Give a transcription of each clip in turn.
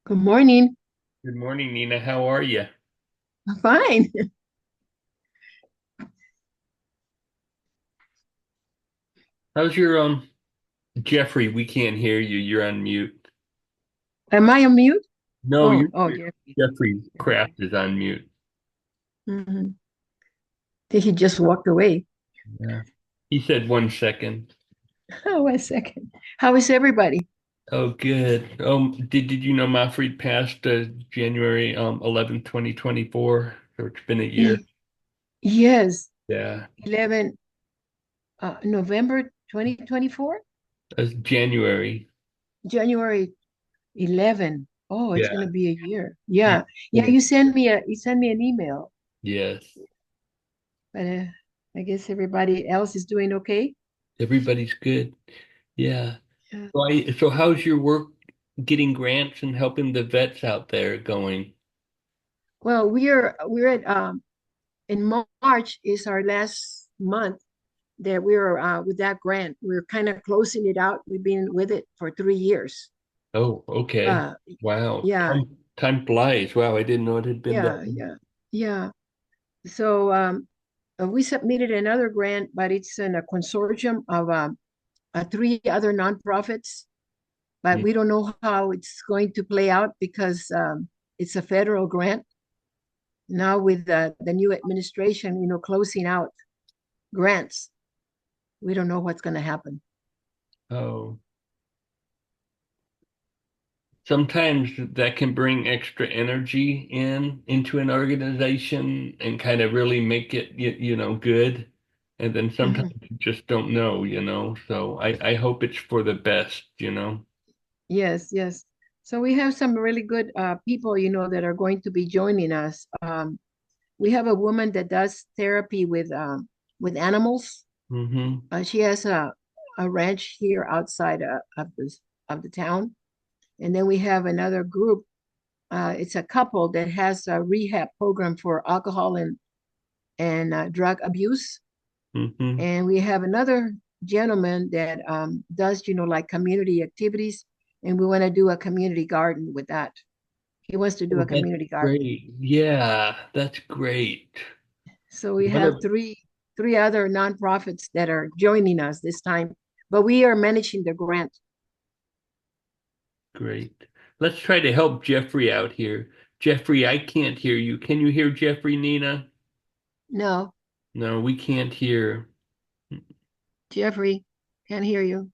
Good morning. Good morning, Nina. How are you? I'm fine. How's your Jeffrey? We can't hear you. You're on mute. Am I on mute? No, Oh, you're oh, yeah. Jeffrey Kraft is on mute. Mm-hmm. Think he just walked away. Yeah. He said 1 second. Oh, wait a second. How is everybody? Oh, good. Did you know Manfred passed January 11th, 2024? So it's been a year. Y- Yes, Yeah. 11 November 2024, That's January. January 11. Oh, it's Yeah. gonna be a year. Yeah. Yeah, yeah. You send me an email, Yes. but I guess everybody else is doing okay. Everybody's good. Yeah. Yeah. So how's your work getting grants and helping the vets out there going? Well, we're at in March is our last month that we're with that grant. We're kind of closing it out. We've been with it for 3 years. Oh, okay. Uh, Wow. yeah, Time flies. Wow, I didn't know it had been that yeah, long. yeah, yeah. So we submitted another grant, but it's in a consortium of three other nonprofits. But Hmm. we don't know how it's going to play out because it's a federal grant. Now with the new administration, closing out grants, we don't know what's going to happen. Oh, sometimes that can bring extra energy into an organization and kind of really make it, good. And then sometimes Mhm. you just don't know. So I hope it's for the best. Yes, yes. So we have some really good people, that are going to be joining us. We have a woman that does therapy with animals. Mm-hmm. She has a ranch here outside of the town, and then we have another group. It's a couple that has a rehab program for alcohol and drug abuse, Mm-hmm. and we have another gentleman that does, like community activities, and we want to do a community garden with that. He wants to do Oh, a that's community garden. great. Yeah, that's great. So we One have of three other nonprofits that are joining us this time, but we are managing the grant. Great. Let's try to help Jeffrey out here. Jeffrey, I can't hear you. Can you hear Jeffrey, Nina? No, No, we can't hear. Jeffrey, can't hear you.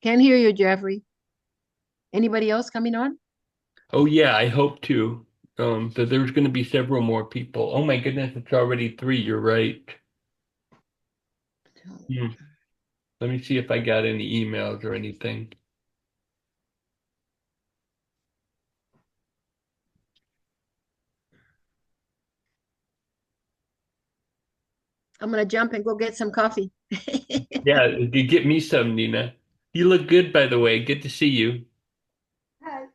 Can't hear you, Jeffrey. Anybody else coming on? Oh yeah, I hope to. That there's going to be several more people. Oh my goodness, it's already three. You're right. Hmm. Let me see if I got any emails or anything. I'm gonna jump and go get some coffee. Yeah, you get me some, Nina. You look good, by the way. Good to see you. Hi,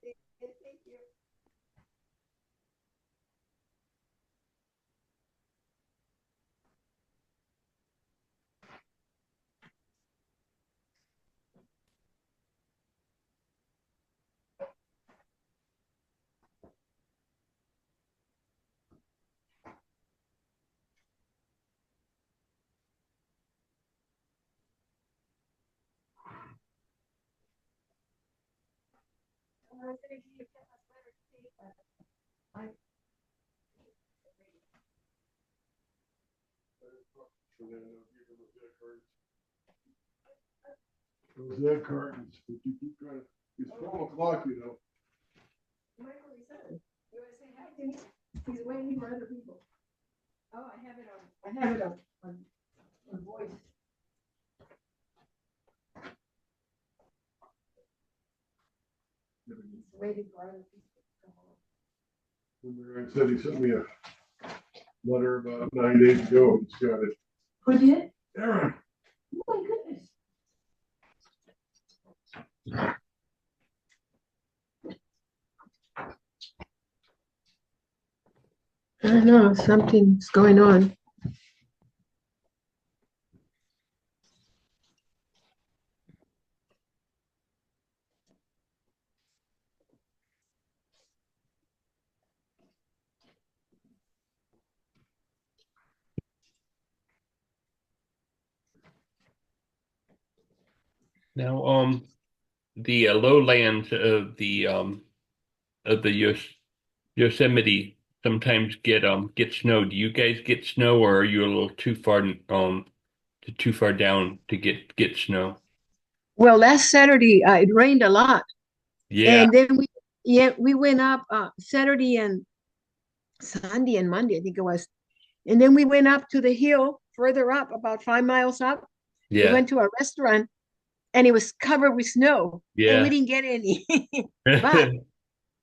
thank you. Those egg cartons, but you keep trying to, it's 12 o'clock, you know. Michael, he said, you want to say hi to him? He's waiting for other people. Oh, I have it on. I have it on voice. He's waiting for other people to come on. Remember I said he sent me a letter about 9 days ago, he's got it. Who did? Aaron, Oh my goodness. I don't know, something's going on. Now, the lowlands of the Yosemite sometimes get snow. Do you guys get snow, or are you a little too far down to get snow? Well, last Saturday it rained a lot, Yeah, and then we went up Saturday and Sunday and Monday, I think it was, and then we went up to the hill further up, about 5 miles up. We yeah, went to a restaurant, and it was covered with snow, and we yeah. didn't get any. But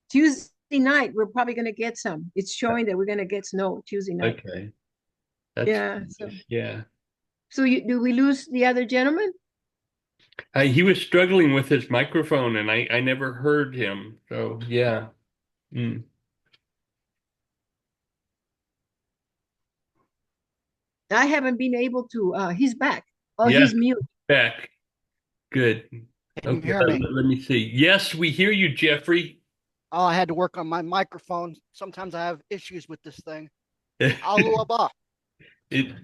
Tuesday night, we're probably going to get some. It's showing that we're going to get snow Tuesday night. Okay, that's Yeah. nice. Yeah. So do we lose the other gentleman? He was struggling with his microphone, and I never heard him. So yeah. Mm. I haven't been able to. He's back. Oh, Yeah, he's mute. back. Good. Can you Okay, hear me? let me see. Yes, we hear you, Jeffrey. Oh, I had to work on my microphone. Sometimes I have issues with this thing. Alubaba. It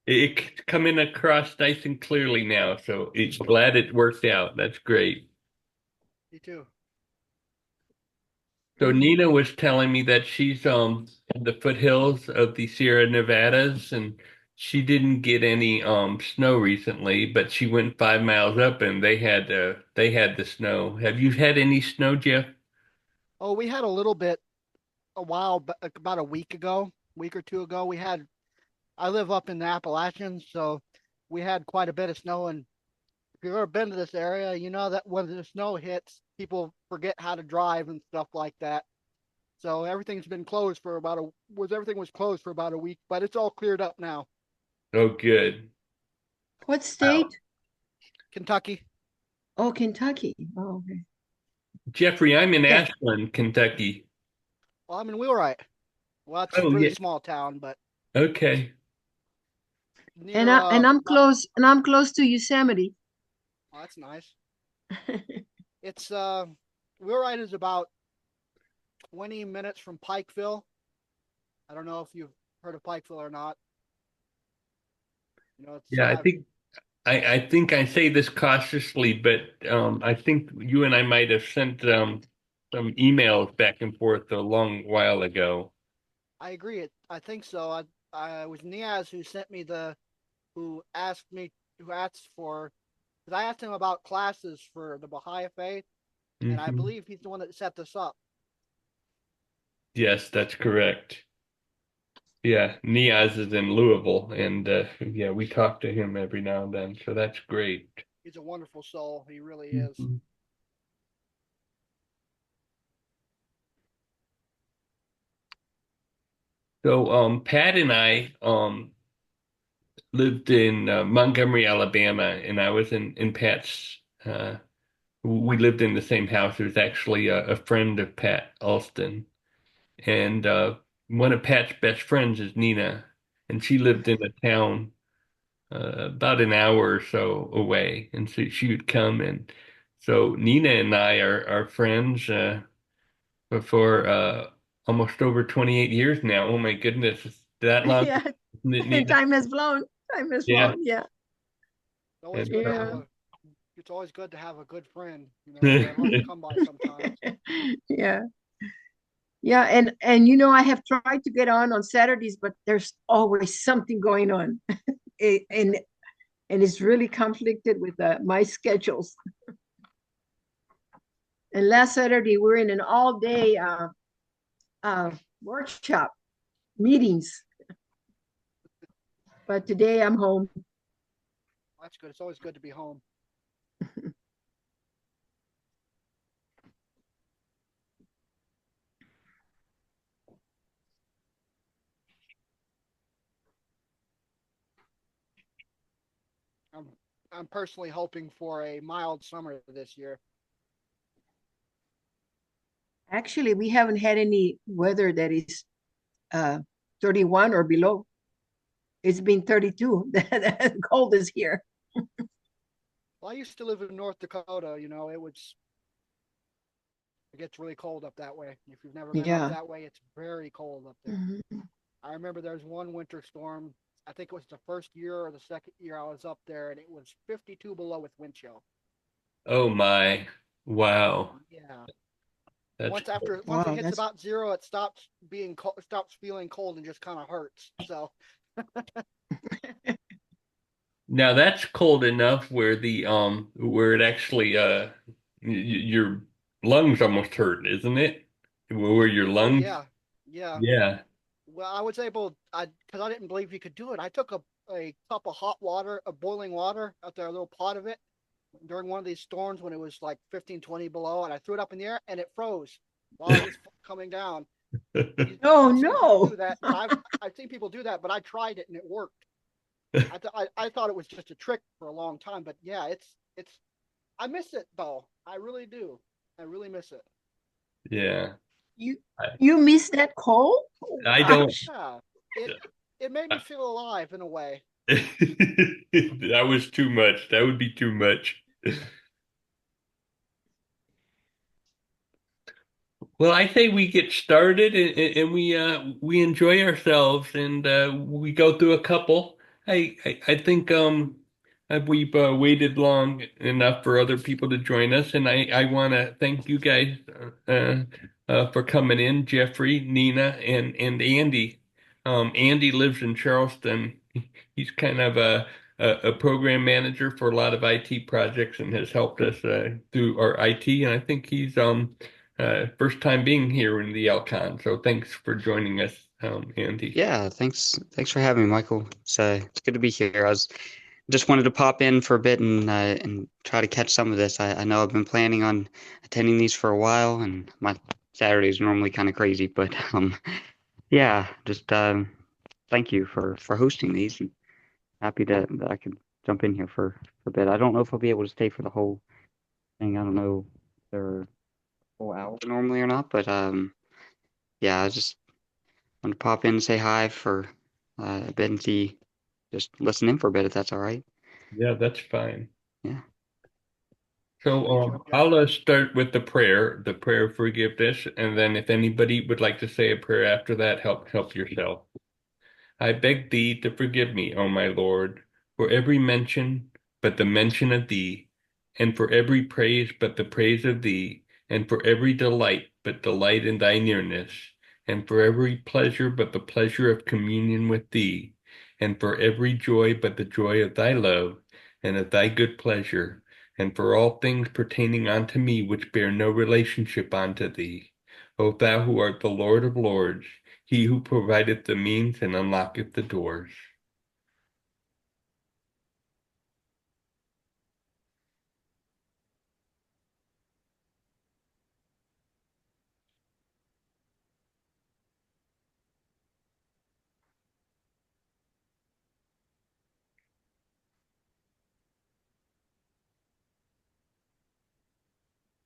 it coming across nice and clearly now, so it's glad it worked out. That's great. You too. So Nina was telling me that she's in the foothills of the Sierra Nevadas, and she didn't get any snow recently, but she went 5 miles up and they had the snow. Have you had any snow, Jeff? Oh, we had a little bit a while, about a week or two ago. I live up in the Appalachians, so we had quite a bit of snow. And if you've ever been to this area, you know that when the snow hits, people forget how to drive and stuff like that. So everything's been closed for everything was closed for about a week, but it's all cleared up now. Oh, good. What Wow. state? Kentucky. Oh, Kentucky. Oh, okay. Jeffrey, I'm in Yeah. Ashland, Kentucky. Well, I'm in Wheelwright. Well, it's a Oh, really yeah. small town, but Okay. And near I'm close to Yosemite. oh, that's nice. It's Wheelwright is about 20 minutes from Pikeville. I don't know if you've heard of Pikeville or not. You know, it's Yeah, I think I say this cautiously, but I think you and I might have sent some emails back and forth a long while ago. I agree. I think so. I was Niaz who sent me who asked for because I asked him about classes for the Baha'i Faith, and I Hmm. believe he's the one that set this up. Yes, that's correct. Yeah, Niaz is in Louisville, and yeah, we talk to him every now and then, so that's great. He's a wonderful soul. He really is. Mhm. So, Pat and I lived in Montgomery, Alabama, and I was in Pat's. We lived in the same house. It was actually a friend of Pat Alston, and one of Pat's best friends is Nina, and she lived in a town about an hour or so away, and so she would come, and so Nina and I are friends for almost over 28 years now. Oh my goodness, it's that long, Yeah. isn't it, Nina? Time has flown. Time has Yeah. flown. Yeah. It's always And, good to have Yeah. a it's always good to have a good friend. You know, they're hard to come by sometimes. Yeah. Yeah. And I have tried to get on Saturdays, but there's always something going on. And it's really conflicted with my schedules. And last Saturday we're in an all-day uh, workshop meetings, but today I'm home. That's good. It's always good to be home. I'm I'm personally hoping for a mild summer this year. Actually, we haven't had any weather that is 31 or below. It's been 32. The cold is here. Well, I used to live in North Dakota. It gets really cold up that way. If you've never been up Yeah. that way, it's very cold up there. Mhm. I remember there was one winter storm. I think it was the first year or the second year I was up there, and it was 52 below with wind chill. Oh my. Wow. Yeah. That's Once it Wow, hits that's about zero, it stops being cold, stops feeling cold and just kind of hurts. So now that's cold enough where the where it actually your lungs almost hurt, isn't it? Where your oh lungs, yeah, yeah. yeah. Well, I was able, I because I didn't believe you could do it. I took a cup of hot water, of boiling water, out there, a little pot of it, during one of these storms when it was like 15, 20 below, and I threw it up in the air and it froze while it was coming down. oh I've seen people do no. that, but I've seen people do that, but I tried it and it worked. I thought it was just a trick for a long time, but yeah, it's I miss it though. I really do. I really miss it. Yeah. You I, you miss that cold? Oh, I don't. gosh. Yeah, it made me feel alive in a way. That was too much. That would be too much. Well, I say we get started and we enjoy ourselves and we go through a couple. I think we've waited long enough for other people to join us, and I want to thank you guys for coming in, Jeffrey, Nina, and Andy. Andy lives in Charleston. He's kind of a program manager for a lot of IT projects and has helped us through our IT. And I think he's first time being here in the Alcon. So thanks for joining us, Andy. Yeah, thanks for having me, Michael. It's good to be here. I was just wanted to pop in for a bit and try to catch some of this. I know I've been planning on attending these for a while, and my Saturdays are normally kind of crazy, but yeah, just thank you for hosting these. And happy that I could jump in here for a bit. I don't know if I'll be able to stay for the whole thing. I don't know if they're a full hour normally or not, but yeah, I just want to pop in and say hi for a bit and see, just listen in for a bit if that's all right. Yeah, that's fine. Yeah. Nice to So meet you, I'll Jeffrey. start with the prayer of forgiveness, and then if anybody would like to say a prayer after that, help yourself. I beg thee to forgive me, O my Lord, for every mention but the mention of thee, and for every praise but the praise of thee, and for every delight but delight in thy nearness, and for every pleasure but the pleasure of communion with thee, and for every joy but the joy of thy love, and of thy good pleasure, and for all things pertaining unto me which bear no relationship unto thee. O thou who art the Lord of lords, he who provideth the means and unlocketh the doors.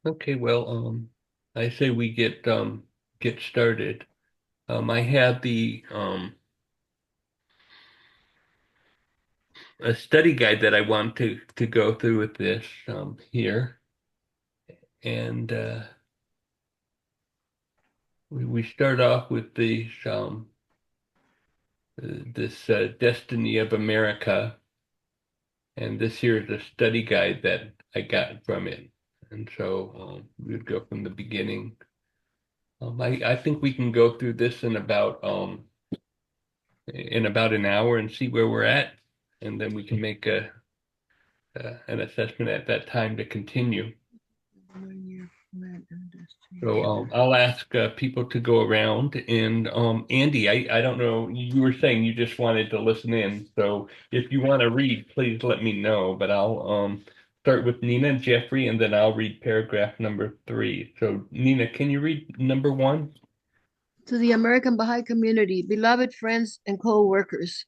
Okay, well, I say we get started. I have the a study guide that I want to go through with this here, and we start off with this Destiny of America, and this here is a study guide that I got from it, and so we would go from the beginning. I think we can go through this in about an hour and see where we're at, and then we can make a an assessment at that time to continue. So I'll ask people to go around, and Andy, I don't know. You were saying you just wanted to listen in, so if you want to read, please let me know. But I'll start with Nina and Jeffrey, and then I'll read paragraph number 3. So Nina, can you read number 1? To the American Baha'i community, beloved friends and co-workers,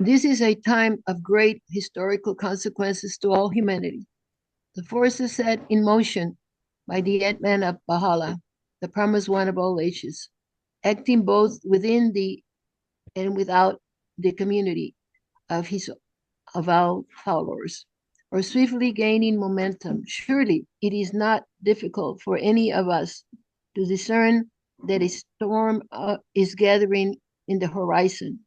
this is a time of great historical consequences to all humanity. The forces set in motion by the Atman of Baha'u'llah, the promised one of all ages, acting both within the and without the community of his of our followers, are swiftly gaining momentum. Surely it is not difficult for any of us to discern that a storm is gathering in the horizon,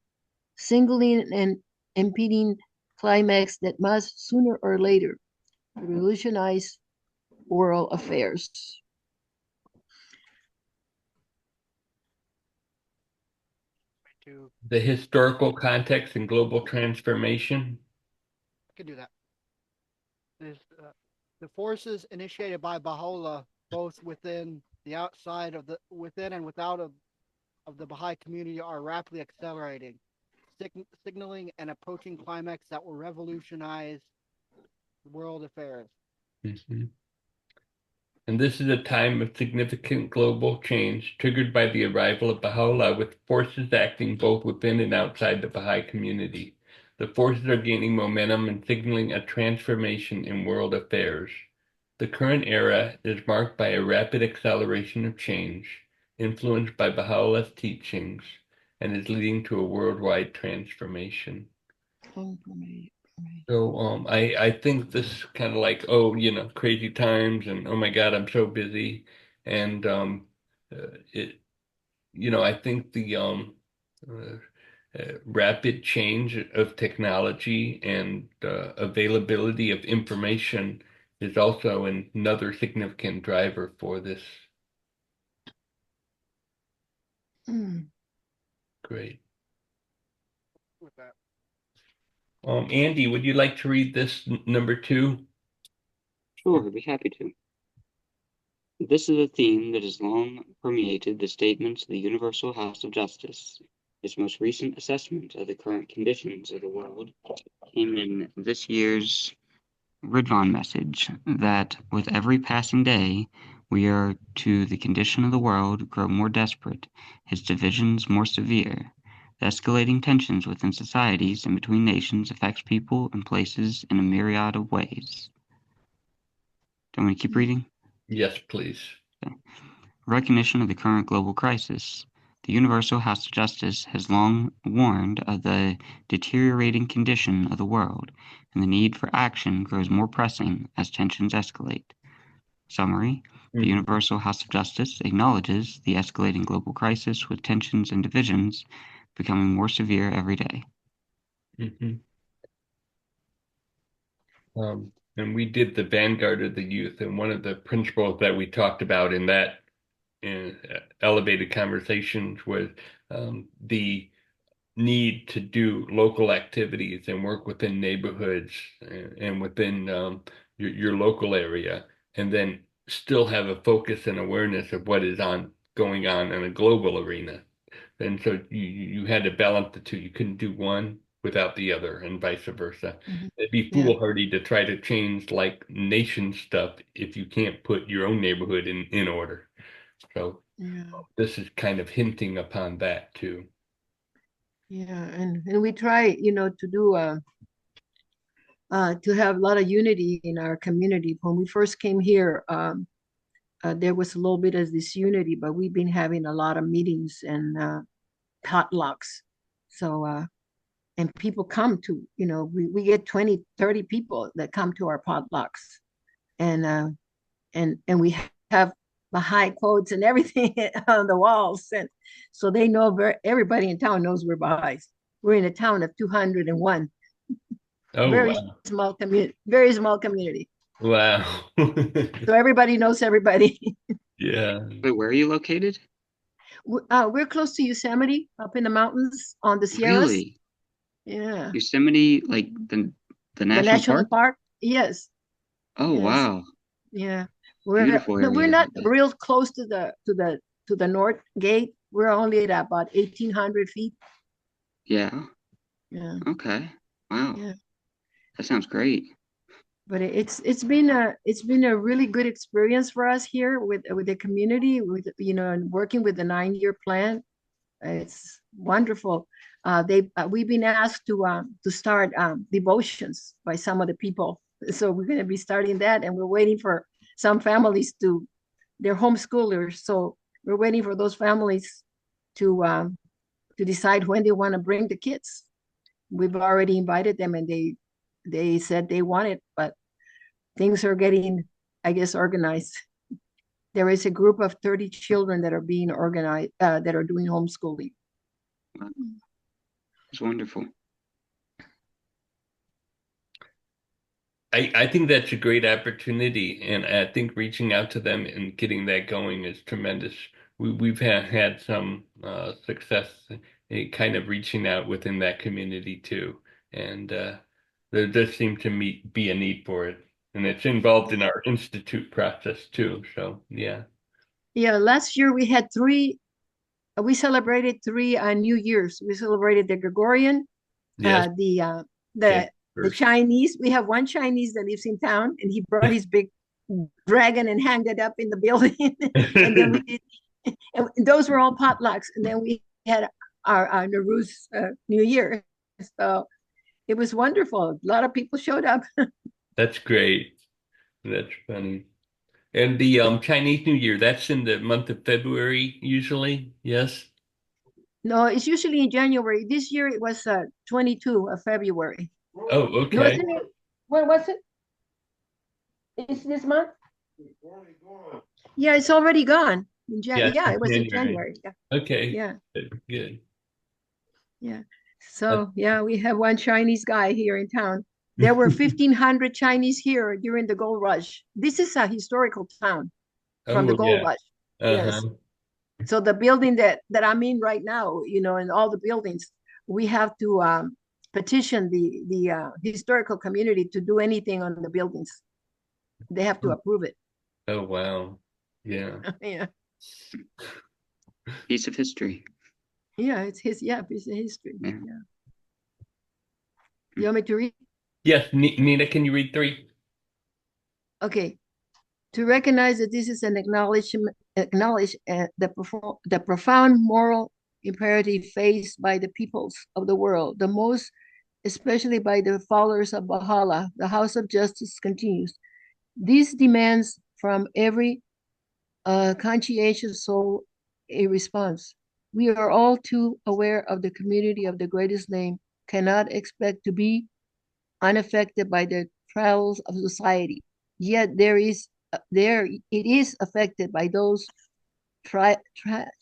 singling an impending climax that must sooner or later revolutionize world affairs. To The historical context and global transformation. I can do that. The forces initiated by Baha'u'llah, both within the outside of the within and without of the Baha'i community, are rapidly accelerating, signaling an approaching climax that will revolutionize world affairs. Mhm. And this is a time of significant global change triggered by the arrival of Baha'u'llah, with forces acting both within and outside the Baha'i community. The forces are gaining momentum and signaling a transformation in world affairs. The current era is marked by a rapid acceleration of change, influenced by Baha'u'llah's teachings, and is leading to a worldwide transformation. So I think this kind of like, oh, crazy times, and oh my God, I'm so busy. And it I think the uh, rapid change of technology and availability of information is also another significant driver for this. Mm. Great. With that, Andy, would you like to read this number 2? Sure, I'd be happy to. This is a theme that has long permeated the statements of the Universal House of Justice. Its most recent assessment of the current conditions of the world came in this year's Ridvan message that with every passing day, we are to the condition of the world grow more desperate, its divisions more severe. The escalating tensions within societies and between nations affects people and places in a myriad of ways. Do you want me to keep reading? Yes, please. Okay. Recognition of the current global crisis. The Universal House of Justice has long warned of the deteriorating condition of the world, and the need for action grows more pressing as tensions escalate. Summary: the Universal House of Justice acknowledges the escalating global crisis with tensions and divisions becoming more severe every day. Mhm. And we did the Vanguard of the Youth, and one of the principles that we talked about in that elevated conversations was the need to do local activities and work within neighborhoods and within your local area, and then still have a focus and awareness of what is going on in a global arena. And so you had to balance the two. You couldn't do one without the other, and vice versa. Mhm. It'd be Yeah. foolhardy to try to change like nation stuff if you can't put your own neighborhood in order. So Yeah. this is kind of hinting upon that too. Yeah. And we try, to do to have a lot of unity in our community. When we first came here, there was a little bit of disunity, but we've been having a lot of meetings and potlucks. So and people come to, we get 20, 30 people that come to our potlucks. And and we have the high quotes and everything on the walls. And so they know everybody in town knows we're Baha'is. We're in a town of 201. Oh, Very wow. small community, very small community. Wow. So everybody knows everybody. Yeah. Wait, where are you located? We're close to Yosemite, up in the mountains on the Sierras. Really? Yeah. Yosemite, like the The national national park? park. Yes. Oh, Yes. wow. Yeah. We're Beautiful no, we're area. not real close to the north gate. We're only at about 1,800 feet. Yeah. Yeah. Okay. Wow. Yeah. That sounds great. But it's been a really good experience for us here with the community, with and working with the 9-year plan. It's wonderful. We've been asked to start devotions by some of the people, so we're going to be starting that, and we're waiting for some families they're homeschoolers, so we're waiting for those families to decide when they want to bring the kids. We've already invited them, and they said they want it, but things are getting, I guess, organized. There is a group of 30 children that are being organized, that are doing homeschooling. Wow. It's wonderful. I think that's a great opportunity, and I think reaching out to them and getting that going is tremendous. We've had some success kind of reaching out within that community too, and there does seem to be a need for it, and it's involved in our institute process too. So yeah, Yeah, last year we had three, we celebrated three New Year's. We celebrated the Gregorian, yes, the January the 1st. Chinese. We have one Chinese that lives in town, and he brought his big dragon and hanged it up in the building. And then we did, and those were all potlucks. And then we had our Nowruz New Year. So it was wonderful. A lot of people showed up. That's great. That's funny. And the Chinese New Year, that's in the month of February usually. Yes. No, it's usually in January. This year it was 22 of February. Oh, No, okay. isn't it? When was it? It's this month? Yeah, it's already gone. Yes, Yeah, in it was in January. January. Yeah, Okay. yeah, Good. Good. yeah. That's- So yeah, we have one Chinese guy here in town. There were 1,500 Chinese here during the gold rush. This is a historical town from the Oh gold yeah. rush. Uh-huh. Yes. So the building that I'm in right now, and all the buildings, we have to petition the historical community to do anything on the buildings. They have to approve it. Oh wow. Yeah. Yeah, Piece of history. yeah, it's piece of history. Yeah. Yeah. You want me to read? Yes, Nina, can you read three? Okay. To recognize that this is an acknowledge the profound moral imperative faced by the peoples of the world, the most especially by the followers of Baha'u'llah. The House of Justice continues. This demands from every conscientious soul a response. We are all too aware of the community of the greatest name, cannot expect to be unaffected by the trials of society. Yet there it is affected by those tribals,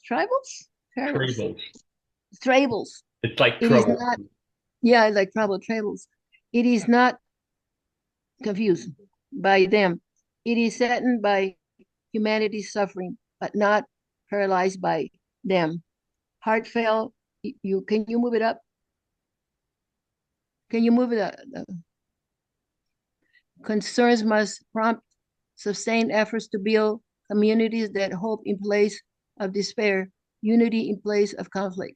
tribals, Tribbles. tribals. It's like It is trouble. not, yeah, like tribals. It is not confused by them. It is saddened by humanity's suffering, but not paralyzed by them. Heartfelt, you can you move it up? Can you move it up? Concerns must prompt sustained efforts to build communities that hope in place of despair, unity in place of conflict.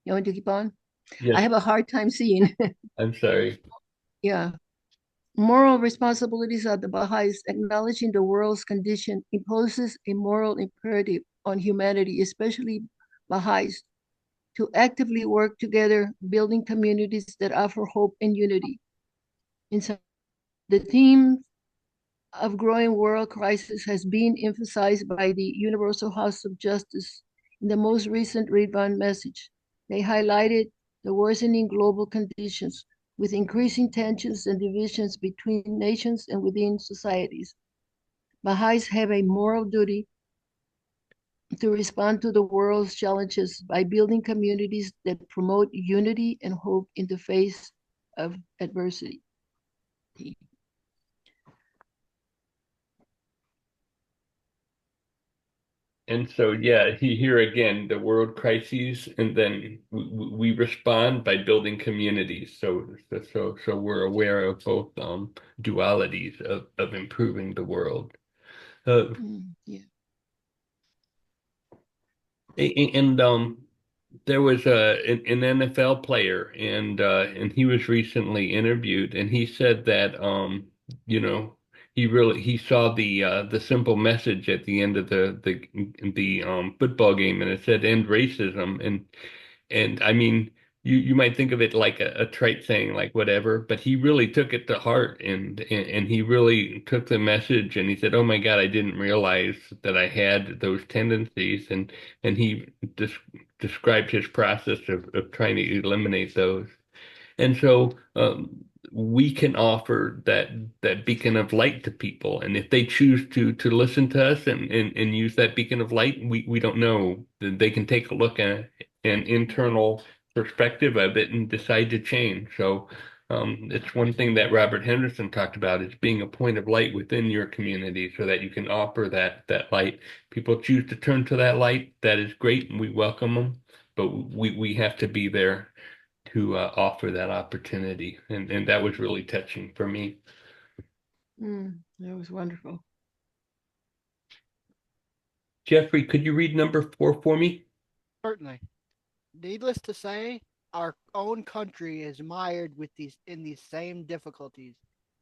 You want to keep on? I Yes, have a hard time seeing. I'm sorry. Yeah. Moral responsibilities of the Baha'is, acknowledging the world's condition, imposes a moral imperative on humanity, especially Baha'is, to actively work together, building communities that offer hope and unity. In some, the theme of growing world crisis has been emphasized by the Universal House of Justice in the most recent Redvan message. They highlighted the worsening global conditions with increasing tensions and divisions between nations and within societies. Baha'is have a moral duty to respond to the world's challenges by building communities that promote unity and hope in the face of adversity. And so, yeah, here again, the world crises, and then we respond by building communities. So we're aware of both dualities of improving the world. Yeah. And there was an NFL player, and he was recently interviewed, and he said that you know he saw the simple message at the end of the football game, and it said end racism, and I mean, you might think of it like a trite saying, like whatever, but he really took it to heart, and he really took the message, and he said, "Oh my God, I didn't realize that I had those tendencies," and he described his process of trying to eliminate those. And so we can offer that beacon of light to people. And if they choose to listen to us and use that beacon of light, we don't know. They can take a look at an internal perspective of it and decide to change. So It's one thing that Robert Henderson talked about is being a point of light within your community so that you can offer that light. People choose to turn to that light. That is great, and we welcome them. But we have to be there to offer that opportunity, and that was really touching for me. That was wonderful. Jeffrey, could you read number 4 for me? Certainly. Needless to say, our own country is mired with these same difficulties.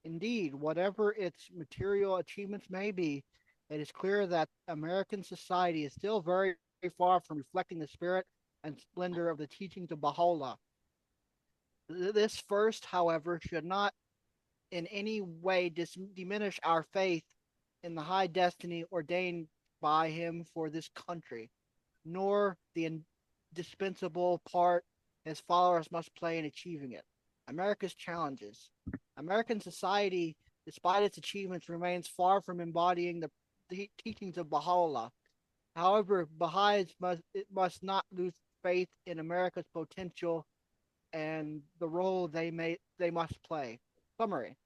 Indeed, whatever its material achievements may be, it is clear that American society is still very far from reflecting the spirit and splendor of the teachings of Baha'u'llah. This first, however, should not in any way diminish our faith in the high destiny ordained by him for this country, nor the indispensable part his followers must play in achieving it. America's challenges. American society, despite its achievements, remains far from embodying the teachings of Baha'u'llah. However, Baha'is must not lose faith in America's potential and the role they must play. Summary.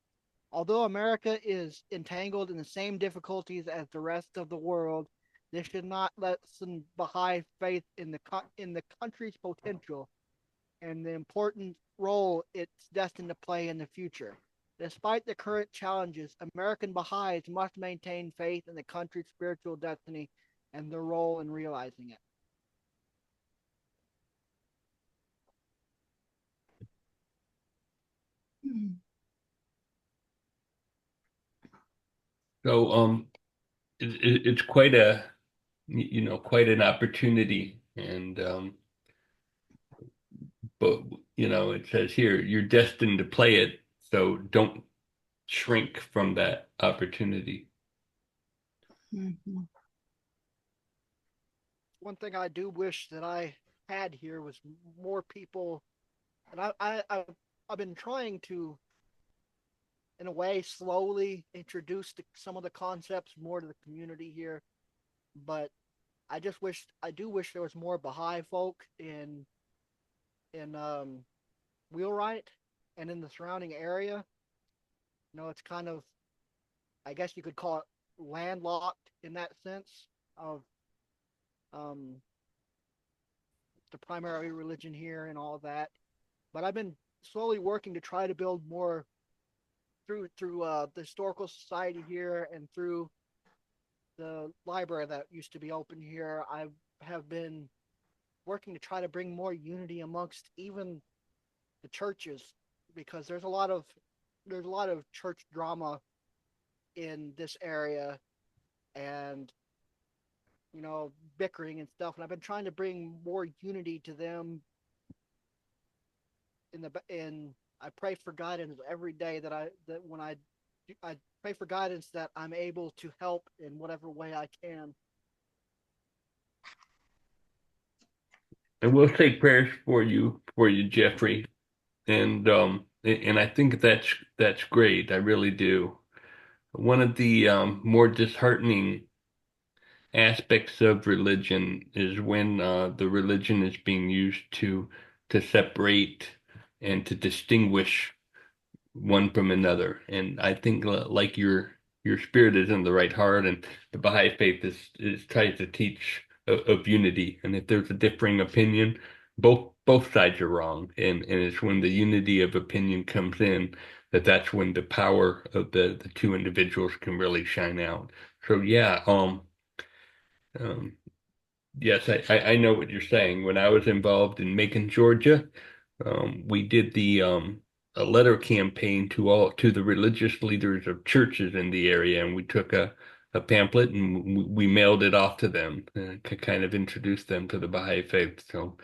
Although America is entangled in the same difficulties as the rest of the world, this should not lessen Baha'i faith in the country's potential and the important role it's destined to play in the future. Despite the current challenges, American Baha'is must maintain faith in the country's spiritual destiny and their role in realizing it. So, it's quite quite an opportunity, and but it says here you're destined to play it, so don't shrink from that opportunity. Mhm. One thing I do wish that I had here was more people, and I've been trying to, in a way, slowly introduce some of the concepts more to the community here. But I do wish there was more Baha'i folk in Wheelwright and in the surrounding area. It's kind of, I guess you could call it landlocked in that sense of um, the primary religion here and all that. But I've been slowly working to try to build more through the historical society here and through the library that used to be open here. I have been working to try to bring more unity amongst even the churches because there's a lot of church drama in this area and bickering and stuff, and I've been trying to bring more unity to them in I pray for guidance every day that when I pray for guidance that I'm able to help in whatever way I can. And we'll say prayers for you, Jeffrey. And I think that's great. I really do. One of the more disheartening aspects of religion is when the religion is being used to separate and to distinguish one from another. And I think like your spirit is in the right heart, and the Baha'i faith is tries to teach of unity. And if there's a differing opinion, both sides are wrong. And it's when the unity of opinion comes in that's when the power of the two individuals can really shine out. So yeah, um, yes, I know what you're saying. When I was involved in Macon, Georgia, we did the a letter campaign to the religious leaders of churches in the area, and we took a pamphlet and we mailed it off to them to kind of introduce them to the Baha'i faith. So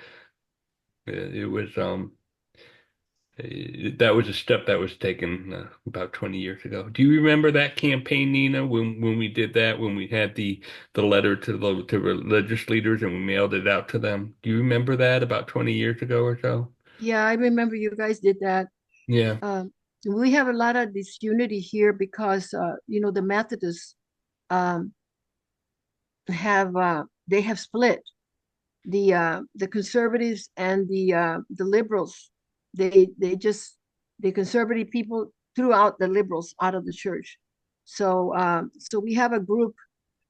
it was that was a step that was taken about 20 years ago. Do you remember that campaign, Nina, when we did that, when we had the letter to religious leaders and we mailed it out to them? Do you remember that about 20 years ago or so? Yeah, I remember you guys did that. Yeah. We have a lot of disunity here because the Methodists um, have split. The conservatives and the liberals. They just the conservative people threw out the liberals out of the church. So we have a group,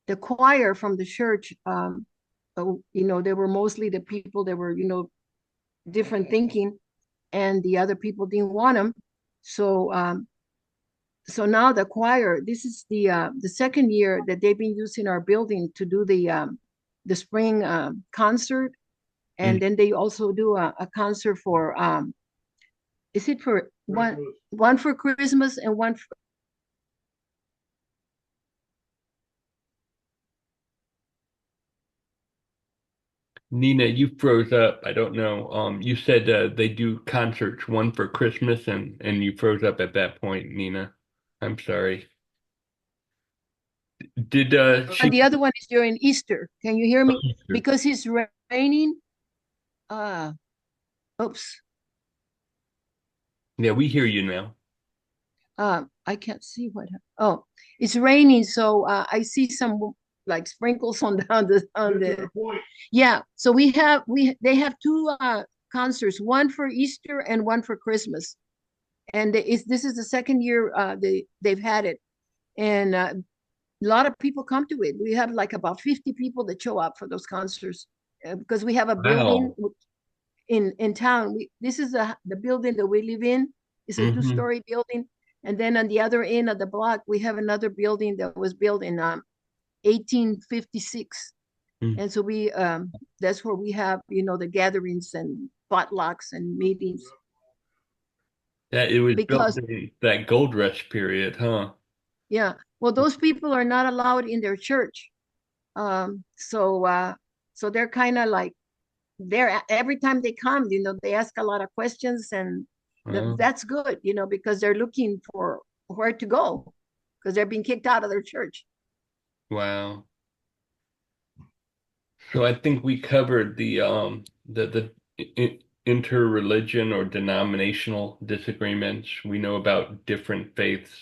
the choir from the church. They were mostly the people that were, different thinking, and the other people didn't want them. So now the choir, this is the second year that they've been using our building to do the spring concert, and Mm. then they also do a concert for is it for Christmas. one for Christmas and one for, Nina, you froze up. I don't know. You said they do concerts, one for Christmas, and you froze up at that point, Nina. I'm sorry. Did and she? the other one is during Easter. Can you hear me? Because it's raining. Uh, oops. Yeah, we hear you now. I can't see what. Oh, it's raining, so I see some like sprinkles on Get to the. the point. Yeah. So they have two concerts, one for Easter and one for Christmas, and this is the second year they've had it, and a lot of people come to it. We have like about 50 people that show up for those concerts because we have a building Wow. in town. This is the building that we live in. It's a Hmm. two-story building, and then on the other end of the block we have another building that was built in 1856, and so we that's where we have the gatherings and potlucks and meetings That it was built because in that gold rush period, huh? yeah, well, those people are not allowed in their church. So they're kind of like they're every time they come, they ask a lot of questions, and Oh, that's good, because they're looking for where to go because they're being kicked out of their church. wow. So I think we covered the interreligion or denominational disagreements. We know about different faiths.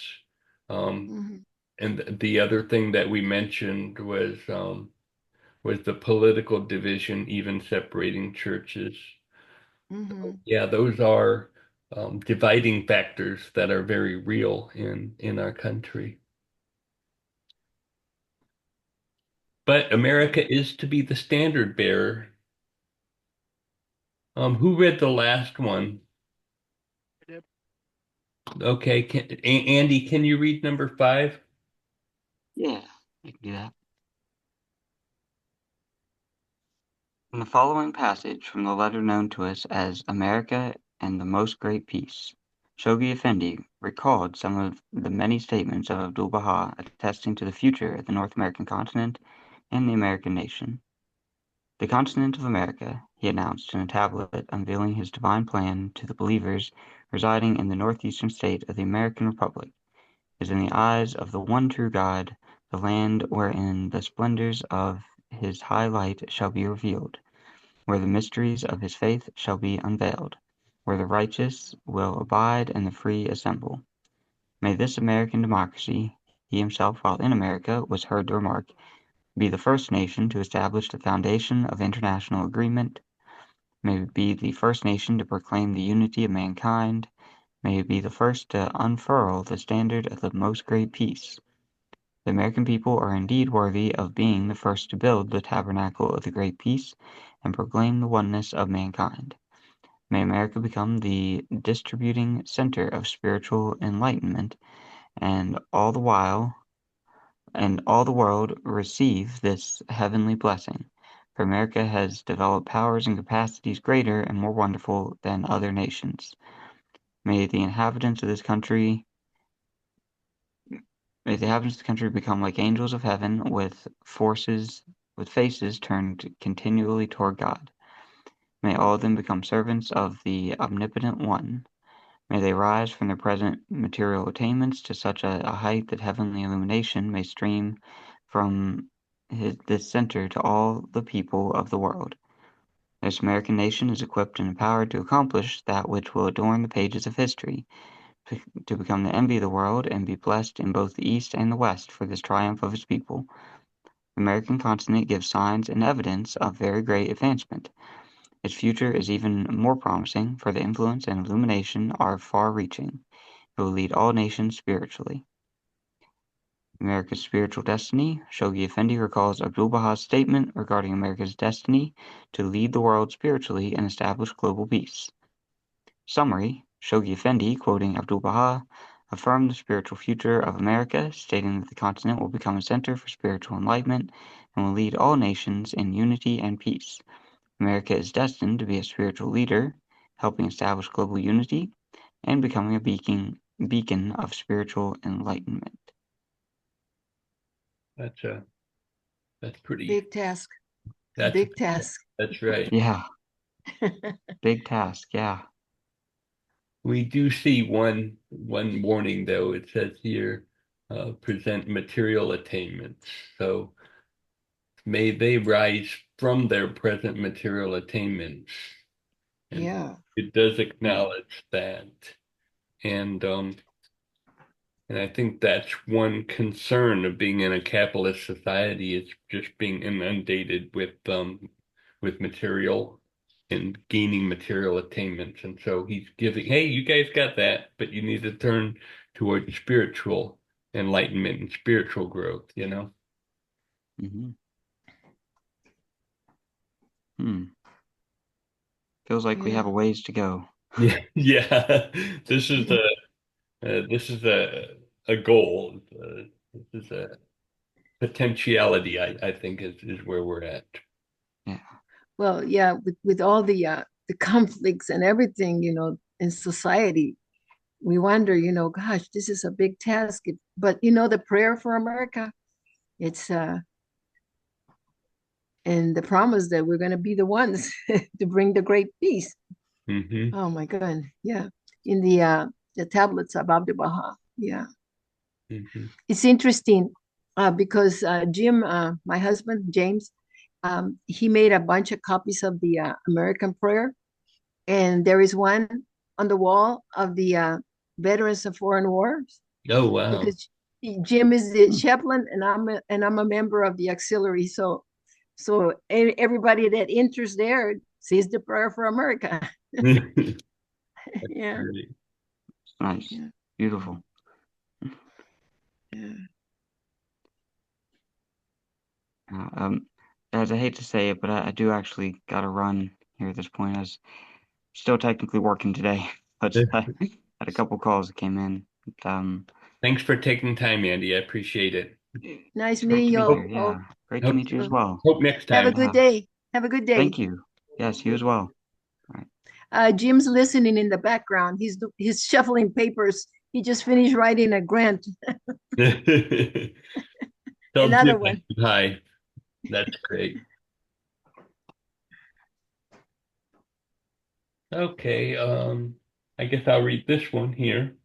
Um, Mhm, and the other thing that we mentioned was the political division, even separating churches. mhm. Yeah, those are dividing factors that are very real in our country. But America is to be the standard bearer. Who read the last one? Okay, Andy, can you read number 5? Yeah, I can do that. In the following passage from the letter known to us as America and the Most Great Peace, Shoghi Effendi recalled some of the many statements of Abdu'l-Baha attesting to the future of the North American continent and the American nation. The continent of America, he announced in a tablet unveiling his divine plan to the believers residing in the northeastern state of the American Republic, is in the eyes of the one true God, the land wherein the splendors of his high light shall be revealed, where the mysteries of his faith shall be unveiled, where the righteous will abide and the free assemble. May this American democracy, he himself while in America was heard to remark, be the first nation to establish the foundation of international agreement. May it be the first nation to proclaim the unity of mankind. May it be the first to unfurl the standard of the most great peace. The American people are indeed worthy of being the first to build the tabernacle of the great peace and proclaim the oneness of mankind. May America become the distributing center of spiritual enlightenment, and all the world receive this heavenly blessing. For America has developed powers and capacities greater and more wonderful than other nations. May the inhabitants of this country May the inhabitants of the country become like angels of heaven with faces turned continually toward God. May all of them become servants of the Omnipotent One. May they rise from their present material attainments to such a height that heavenly illumination may stream from this center to all the people of the world. This American nation is equipped and empowered to accomplish that which will adorn the pages of history, to become the envy of the world and be blessed in both the East and the West for this triumph of its people. The American continent gives signs and evidence of very great advancement. Its future is even more promising, for the influence and illumination are far-reaching. It will lead all nations spiritually. America's spiritual destiny. Shoghi Effendi recalls Abdu'l-Baha's statement regarding America's destiny to lead the world spiritually and establish global peace. Summary: Shoghi Effendi, quoting Abdu'l-Baha, affirmed the spiritual future of America, stating that the continent will become a center for spiritual enlightenment and will lead all nations in unity and peace. America is destined to be a spiritual leader, helping establish global unity and becoming a beacon of spiritual enlightenment. That's pretty. Big task. That's Big task. That's right. Yeah, big task. Yeah. We do see one warning though. It says here, present material attainments. So may they rise from their present material attainments. And Yeah. it does acknowledge that. And I think that's one concern of being in a capitalist society is just being inundated with material and gaining material attainments. And so he's giving, hey, you guys got that, but you need to turn towards spiritual enlightenment and spiritual growth, you know? Mm-hmm. Feels like we have a ways to go. Yeah, yeah. This is a goal. This is a potentiality, I think is where we're at. Yeah. Well, yeah, with all the conflicts and everything, in society, we wonder, gosh, this is a big task. But the prayer for America, it's and the promise that we're going to be the ones to bring the great peace. Mm-hmm. Oh my God, yeah. In the tablets of Abdu'l Baha, yeah. Mm-hmm. It's interesting because Jim, my husband, James, he made a bunch of copies of the American prayer. And there is one on the wall of the veterans of foreign wars. Oh, wow. Because Jim is the chaplain and I'm a member of the auxiliary. So everybody that enters there says the prayer for America. Yeah. Nice. Yeah. Beautiful. Yeah. As I hate to say it, but I do actually got to run here at this point. I was still technically working today, but I had a couple calls that came in. Thanks for taking time, Andy. I appreciate it. Nice Great meeting to you be all. here. Yeah. Great to Hope- meet you as well. Hope next Have a time. good day. Have a good day. Thank you. Yes, you as well. Jim's listening in the background. He's shuffling papers. He just finished writing a grant. Tell Another Jim one. hi. That's great. Okay, I guess I'll read this one here.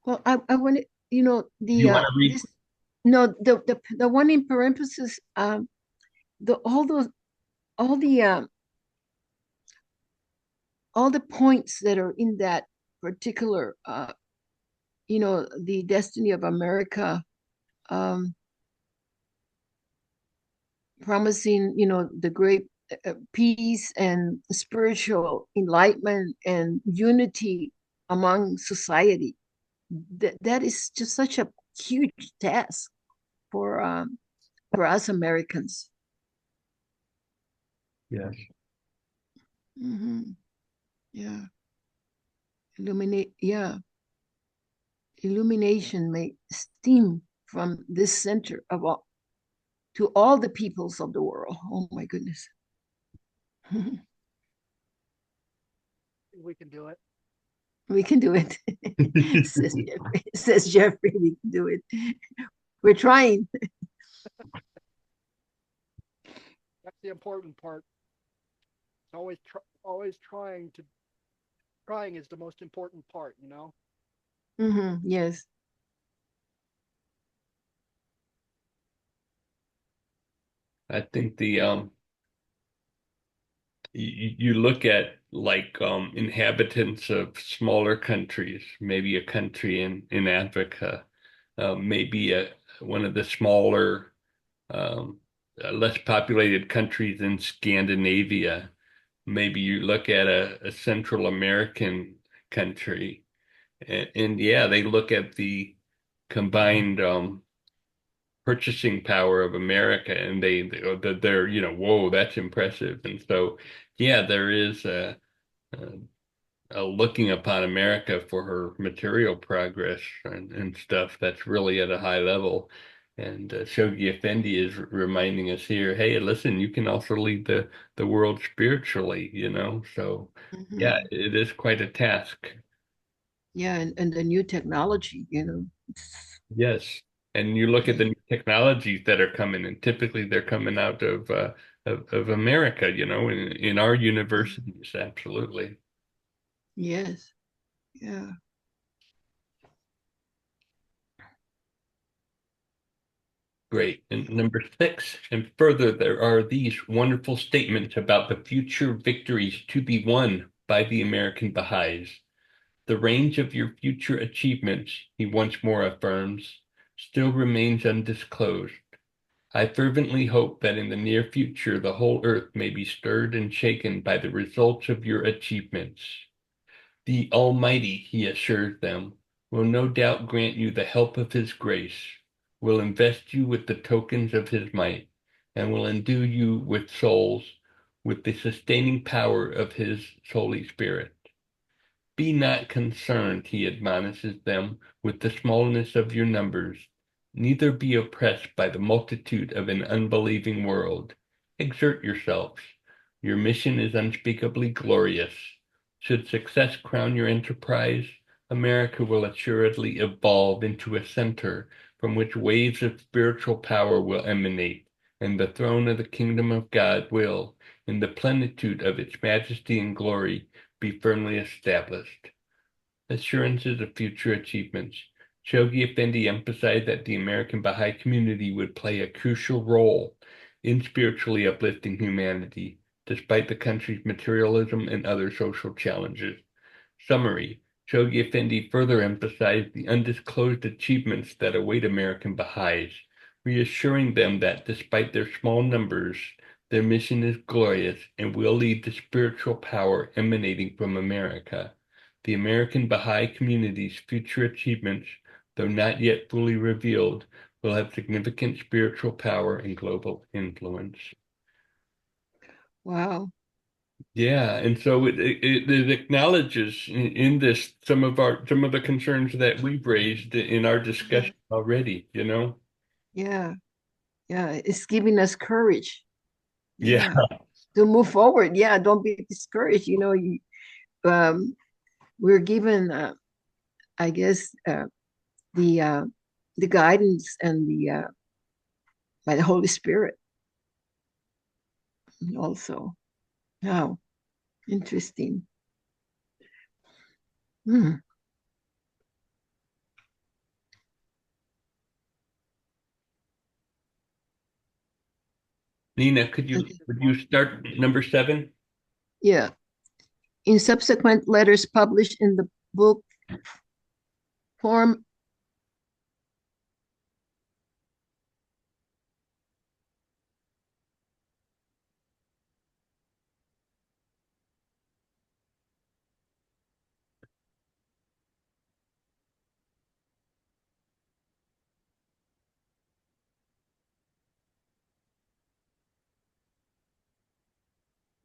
Well, I want to, You want to read? this, no, the one in parentheses, all the points that are in that particular, the destiny of America, promising, the great peace and spiritual enlightenment and unity among society. That is just such a huge task for us Americans. Yes. Mm-hmm. Yeah. Illumination may steam from this center of all to all the peoples of the world. Oh my goodness. We can do it. We can do it. Says Jeffrey, we can do it. We're trying. That's the important part. It's always trying is the most important part, Mm-hmm. Yes. I think you look at like inhabitants of smaller countries, maybe a country in Africa, maybe one of the smaller, less populated countries in Scandinavia, maybe you look at a Central American country, and yeah, they look at the combined purchasing power of America, and they're whoa, that's impressive. And so, yeah, there is a looking upon America for her material progress and stuff that's really at a high level. And Shoghi Effendi is reminding us here, hey, listen, you can also lead the world spiritually, So, yeah, Mhm. it is quite a task. Yeah, and the new technology, Yes. And you look at yeah. the new technologies that are coming, and typically they're coming out of America, in our universities, absolutely. Yes. Yeah. Great. And number six, and further, there are these wonderful statements about the future victories to be won by the American Baha'is. The range of your future achievements, he once more affirms, still remains undisclosed. I fervently hope that in the near future the whole earth may be stirred and shaken by the results of your achievements. The Almighty, he assures them, will no doubt grant you the help of his grace, will invest you with the tokens of his might, and will endue you with souls with the sustaining power of his Holy Spirit. Be not concerned, he admonishes them, with the smallness of your numbers, neither be oppressed by the multitude of an unbelieving world. Exert yourselves. Your mission is unspeakably glorious. Should success crown your enterprise, America will assuredly evolve into a center from which waves of spiritual power will emanate, and the throne of the kingdom of God will, in the plenitude of its majesty and glory, be firmly established. Assurances of future achievements. Shoghi Effendi emphasized that the American Baha'i community would play a crucial role in spiritually uplifting humanity, despite the country's materialism and other social challenges. Summary. Shoghi Effendi further emphasized the undisclosed achievements that await American Baha'is, reassuring them that despite their small numbers, their mission is glorious and will lead to spiritual power emanating from America. The American Baha'i community's future achievements, though not yet fully revealed, will have significant spiritual power and global influence. Wow. Yeah, and so it acknowledges in this some of the concerns that we've raised in our Yeah. discussion already. Yeah. Yeah. It's giving us courage. Yeah. Yeah. To move forward. Yeah. Don't be discouraged. Um, we're given, I guess, the uh, the guidance and the by the Holy Spirit also. Wow. Interesting. Hmm. Nina, Okay. would you start number seven? Yeah. In subsequent letters published in the book form,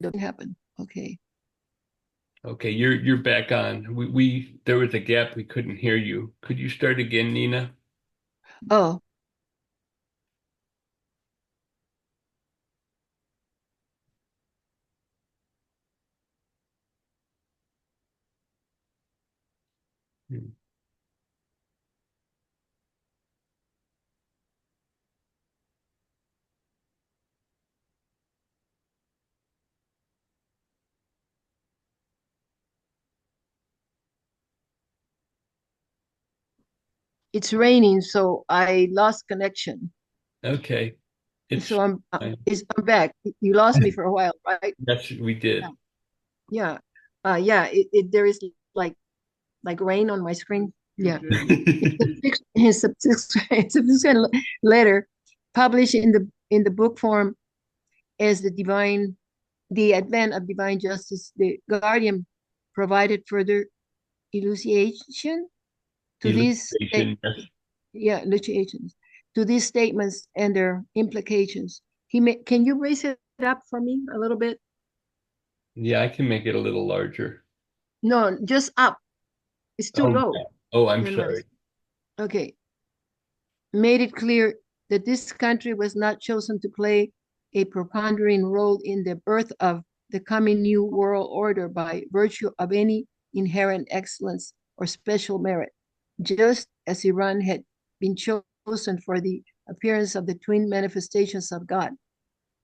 doesn't happen. Okay. Okay, you're back on. We there was a gap, we couldn't hear you. Could you start again, Nina? Oh, Hmm. it's raining, so I lost connection. Okay. It's So fine. I'm back. You lost me for a while, right? Yes, we Yeah. did. Yeah. Yeah. There is like rain on my screen. Yeah. His subsequent letter published in the book form as the divine the advent of divine justice, the Guardian provided further elucidation to these Illustration, yes. elucidations to these statements and their implications. Can you raise it up for me a little bit? Yeah, I can make it a little larger. No, just up. It's too Oh, low. yeah. Oh, I'm Your sorry. noise. Okay. Made it clear that this country was not chosen to play a preponderating role in the birth of the coming new world order by virtue of any inherent excellence or special merit, just as Iran had been chosen for the appearance of the twin manifestations of God.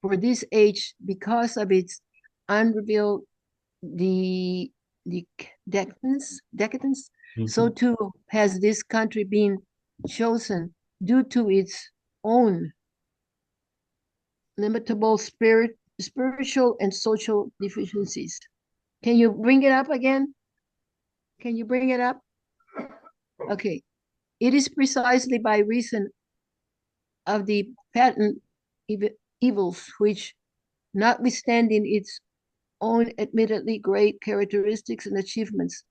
For this age, because of its unrevealed the decadence, so Mhm. too has this country been chosen due to its own limitable spiritual and social deficiencies. Can you bring it up again? Can you bring it up? Okay. It is precisely by reason of the patent evils which, notwithstanding its own admittedly great characteristics and achievements,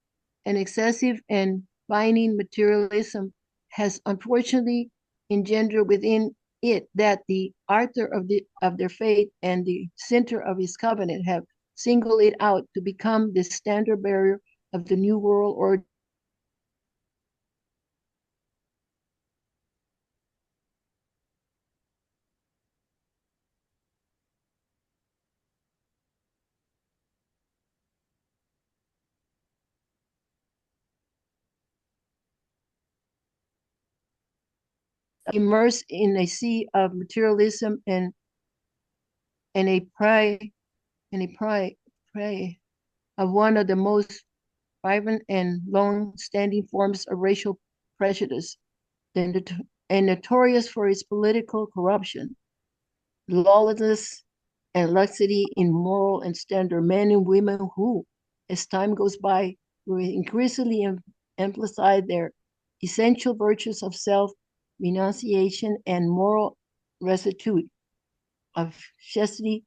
an excessive and binding materialism has unfortunately engendered within it that the author of their faith and the center of his covenant have singled it out to become the standard bearer of the new world order. Immersed in a sea of materialism and a pride and a pride of one of the most vibrant and long-standing forms of racial prejudice, and notorious for its political corruption, lawlessness, and laxity in moral and standard. Men and women who, as time goes by, will increasingly emphasize their essential virtues of self-renunciation and moral rectitude, of chastity,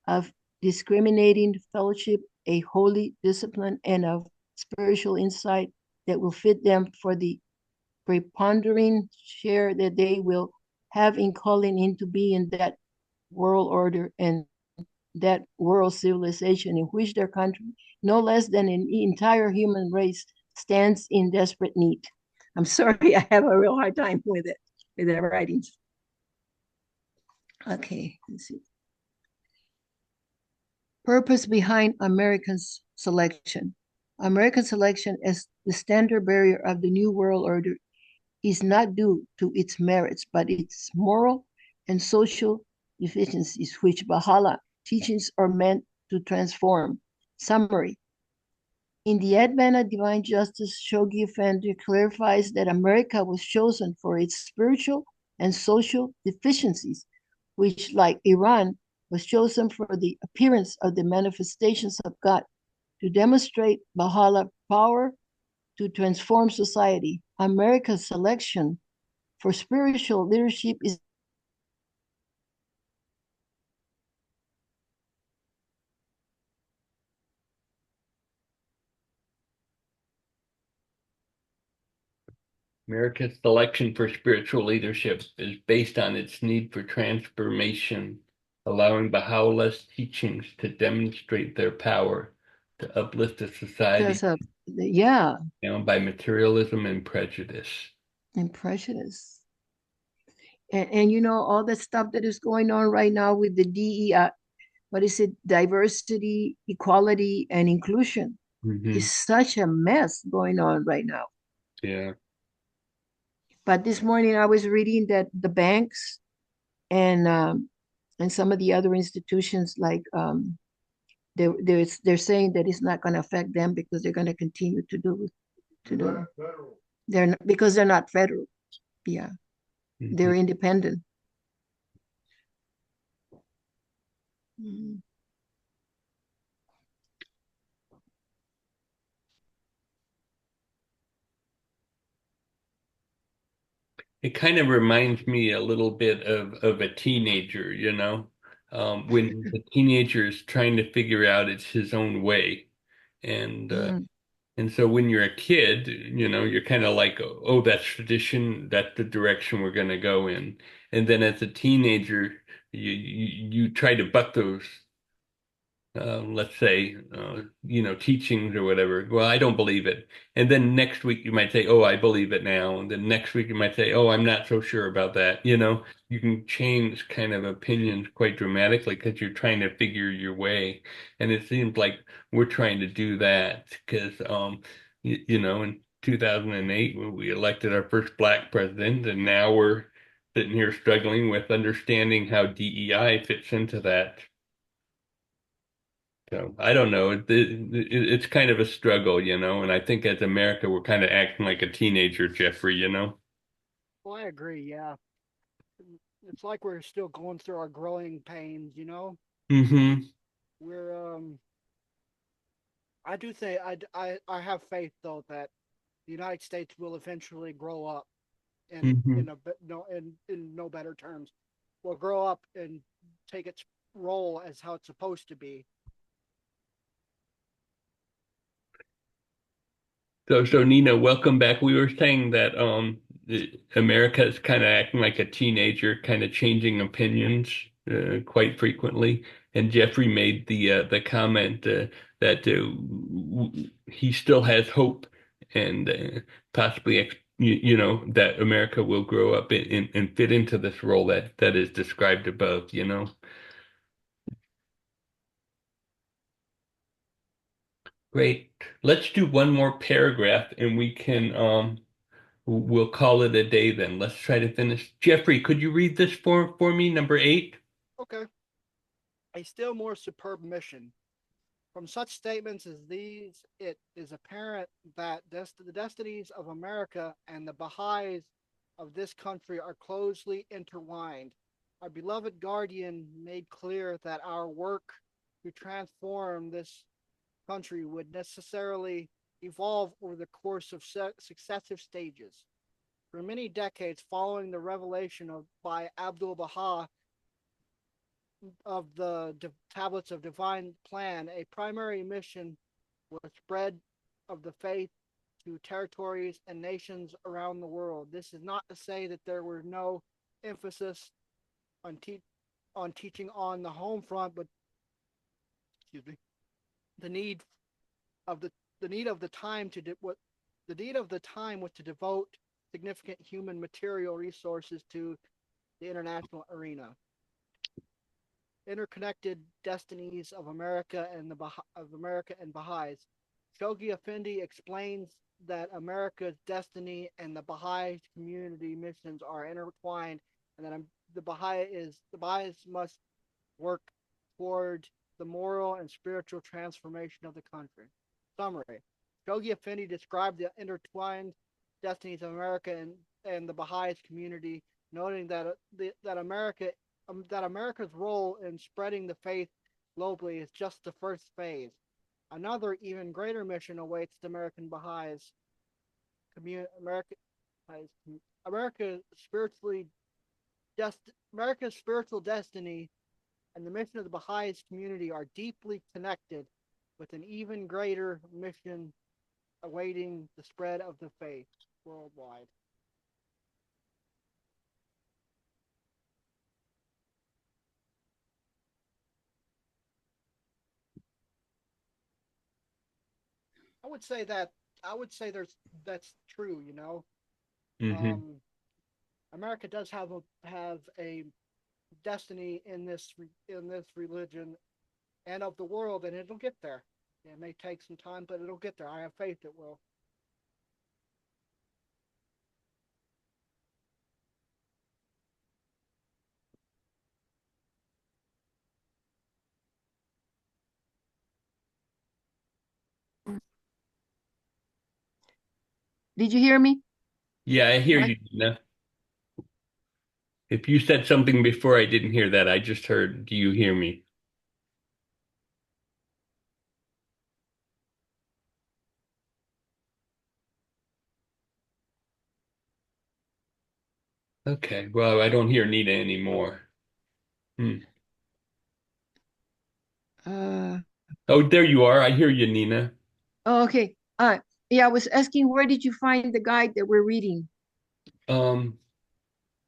of discriminating fellowship, a holy discipline, and of spiritual insight that will fit them for the preponderating share that they will have in calling into being that world order and that world civilization in which their country, no less than an entire human race, stands in desperate need. I'm sorry, I have a real hard time with it, with the writings. Okay, let's see. Purpose behind Americans' selection. American selection as the standard bearer of the New World Order is not due to its merits, but its moral and social deficiencies, which Baha'u'llah teachings are meant to transform. Summary. In the Advent of Divine Justice, Shoghi Effendi clarifies that America was chosen for its spiritual and social deficiencies, which, like Iran, was chosen for the appearance of the manifestations of God to demonstrate Baha'u'llah power to transform society. America's selection for spiritual leadership is America's selection for spiritual leadership is based on its need for transformation, allowing Baha'u'llah's teachings to demonstrate their power to uplift a society because of, yeah, bound by materialism and prejudice. and prejudice. And you know, all the stuff that is going on right now with the DEI, what is it, diversity, equality, and inclusion Mhm. is such a mess going on right now. Yeah. But this morning I was reading that the banks and some of the other institutions like they're saying that it's not going to affect them because they're going to continue to do Not federal. they're not, because they're not federal. Yeah, Mhm. they're independent. Mhm. It kind of reminds me a little bit of a teenager, you know. when the teenager is trying to figure out it's his own way. And Mm, and so when you're a kid, you're kind of like, oh, that's tradition, that's the direction we're going to go in. And then as a teenager, you try to buck those let's say, teachings or whatever. Well, I don't believe it. And then next week you might say, oh, I believe it now. And then next week you might say, oh, I'm not so sure about that. You can change kind of opinions quite dramatically because you're trying to figure your way. And it seems like we're trying to do that because, in 2008, when we elected our first black president, and now we're sitting here struggling with understanding how DEI fits into that. So I don't know. It's kind of a struggle, and I think as America, we're kind of acting like a teenager, Jeffrey. Well, I agree. Yeah, it's like we're still going through our growing pains. Hmm. We're. I do think I have faith though that the United States will eventually grow up Hmm. in a bit no in no better terms. Will grow up and take its role as how it's supposed to be. So Nina, welcome back. We were saying that America is kind of acting like a teenager, kind of changing opinions quite frequently. And Jeffrey made the comment that he still has hope and possibly that America will grow up and fit into this role that is described above. Great. Let's do one more paragraph and we'll call it a day then. Let's try to finish. Jeffrey, could you read this for me, number 8? Okay. A still more superb mission. From such statements as these, it is apparent that the destinies of America and the Baha'is of this country are closely intertwined. Our beloved guardian made clear that our work to transform this country would necessarily evolve over the course of successive stages. For many decades following the revelation by Abdul Baha of the tablets of divine plan, a primary mission was spread of the faith to territories and nations around the world. This is not to say that there were no emphasis on on teaching on the home front, but excuse me, the need of the need of the time to what the need of the time was to devote significant human material resources to the international arena. Interconnected destinies of America and Baha'is. Shoghi Effendi explains that America's destiny and the Baha'i community missions are intertwined, and that the Baha'is must work toward the moral and spiritual transformation of the country. Summary: Shoghi Effendi described the intertwined destinies of America and the Baha'i community, noting that America's role in spreading the faith globally is just the first phase. Another, even greater mission awaits the American Baha'is. America, America spiritually America's spiritual destiny and the mission of the Baha'is community are deeply connected with an even greater mission awaiting the spread of the faith worldwide. I would say that I would say that's true. Hmm. Um, America does have a destiny in this religion and of the world, and it'll get there. It may take some time, but it'll get there. I have faith it will. did you hear me? Yeah, I hear What? you, Nina. If you said something before I didn't hear that, I just heard, do you hear me? Okay, well, I don't hear Nina anymore. Hmm. Uh, Oh, there you are. I hear you, Nina. oh, okay. Yeah, I was asking where did you find the guide that we're reading? Um,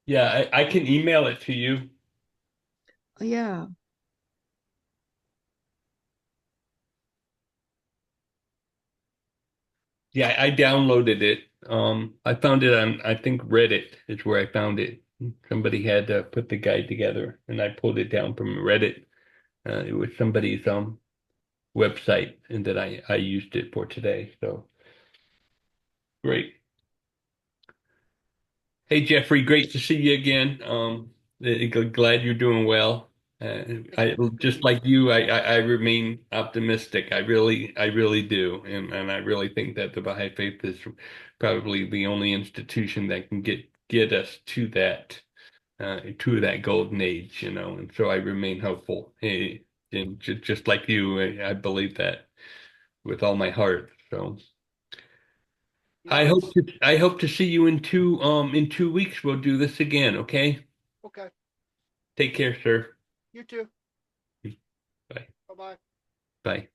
yeah, I can email it to you. Oh, yeah. Yeah, I downloaded it. I found it on, I think Reddit is where I found it. Somebody had put the guide together, and I pulled it down from Reddit. It was somebody's website, and that I used it for today. So great. Hey Jeffrey, great to see you again. Glad you're doing well. I just like you, I remain optimistic. I really do, and I really think that the Baha'i Faith is probably the only institution that can get us to that golden age, you know. And so I remain hopeful. Hey, and just like you, I believe that with all my heart. So. Yeah, it's I hope to see you in 2 weeks. We'll do this again, okay? okay. Take care, sir. You too. Bye. Bye bye. Bye.